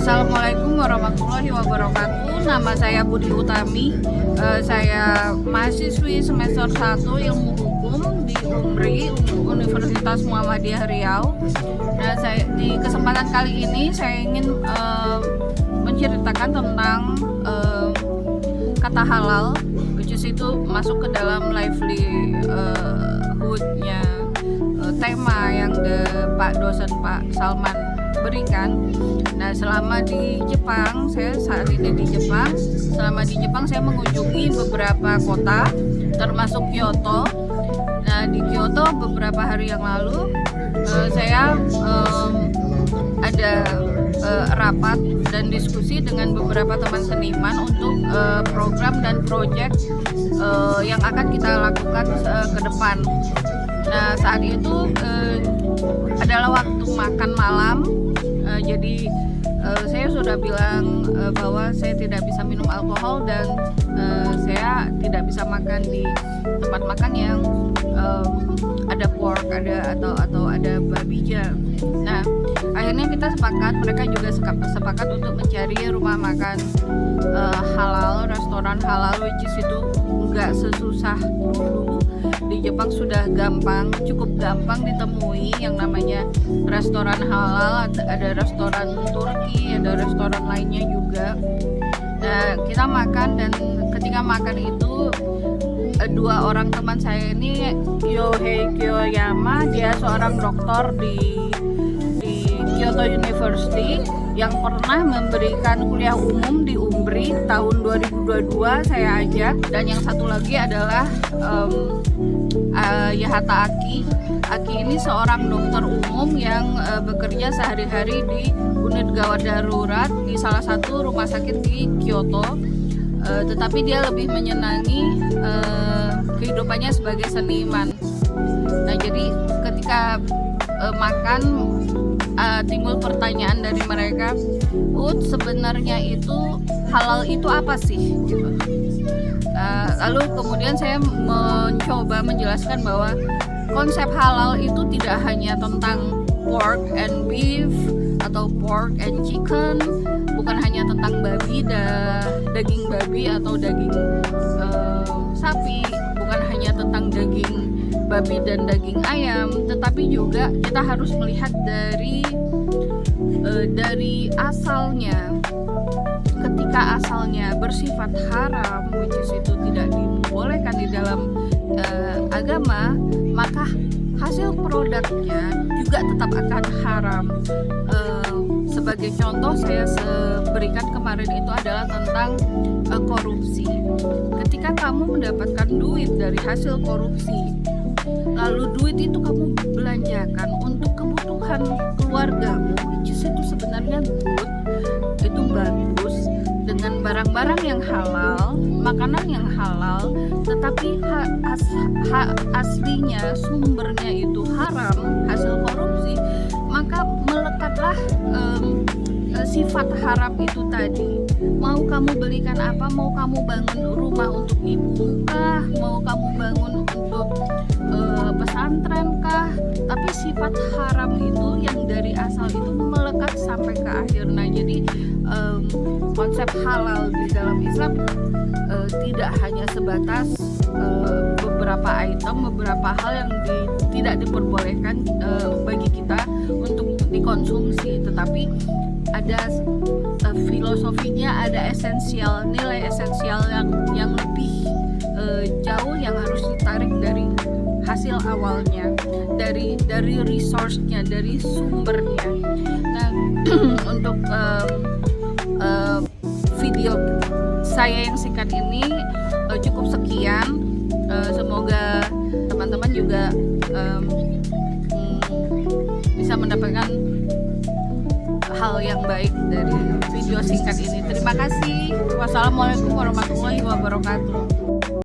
Assalamualaikum warahmatullahi wabarakatuh. Nama saya Budi Utami. Saya mahasiswi semester 1 Ilmu Hukum di UMRI, Universitas Muhammadiyah Riau. Nah, di kesempatan kali ini saya ingin menceritakan tentang kata halal, which is itu masuk ke dalam livelihood-nya tema yang Pak dosen Pak Salman berikan. Nah, selama di Jepang, saya saat ini di Jepang. Selama di Jepang saya mengunjungi beberapa kota, termasuk Kyoto. Nah, di Kyoto beberapa hari yang lalu saya ada rapat dan diskusi dengan beberapa teman seniman untuk program dan proyek yang akan kita lakukan ke depan. Nah, saat itu adalah waktu makan malam. Jadi saya sudah bilang bahwa saya tidak bisa minum alkohol dan saya tidak bisa makan di tempat makan yang ada pork, atau ada babi jam. Nah, akhirnya kita sepakat, mereka juga sepakat untuk mencari rumah makan halal, restoran halal, which is itu nggak sesusah dulu. Di Jepang sudah cukup gampang ditemui yang namanya restoran halal. Ada restoran Turki, ada restoran lainnya juga. Nah, kita makan, dan ketika makan itu dua orang teman saya ini, Yohei Kiyoyama, dia seorang doktor di Kyoto University yang pernah memberikan kuliah umum di UMRI tahun 2022, saya ajak. Dan yang satu lagi adalah Yahata Aki. Aki ini seorang dokter umum yang bekerja sehari-hari di unit gawat darurat di salah satu rumah sakit di Kyoto. Tetapi dia lebih menyenangi kehidupannya sebagai seniman. Nah, jadi ketika makan timbul pertanyaan dari mereka, sebenarnya itu halal itu apa sih? Gitu. Lalu kemudian saya mencoba menjelaskan bahwa konsep halal itu tidak hanya tentang pork and beef atau pork and chicken, bukan hanya tentang daging babi atau daging sapi, bukan hanya tentang daging babi dan daging ayam, tetapi juga kita harus melihat dari asalnya. Ketika asalnya bersifat haram, which is itu tidak dibolehkan di dalam agama, maka hasil produknya juga tetap akan haram. Sebagai contoh saya berikan kemarin itu adalah tentang korupsi. Ketika kamu mendapatkan duit dari hasil korupsi, lalu duit itu kamu belanjakan untuk kebutuhan keluargamu, which is itu sebenarnya good, itu bagus, dengan barang-barang yang halal, makanan yang halal, tetapi aslinya, sumbernya itu haram, hasil korupsi, maka melekatlah sifat haram itu tadi. Mau kamu belikan apa, mau kamu bangun rumah untuk ibu kah, mau kamu bangun untuk pesantren kah, tapi sifat haram itu yang dari asal itu melekat sampai ke akhir. Nah, jadi konsep halal di dalam Islam tidak hanya sebatas beberapa item, beberapa hal yang tidak diperbolehkan bagi kita untuk dikonsumsi, tetapi ada filosofinya, ada nilai esensial yang lebih jauh yang harus ditarik dari hasil awalnya, dari resource-nya, dari sumbernya. Nah, untuk video saya yang singkat ini cukup sekian. Semoga teman-teman juga bisa mendapatkan hal yang baik dari video singkat ini. Terima kasih. Wassalamualaikum warahmatullahi wabarakatuh.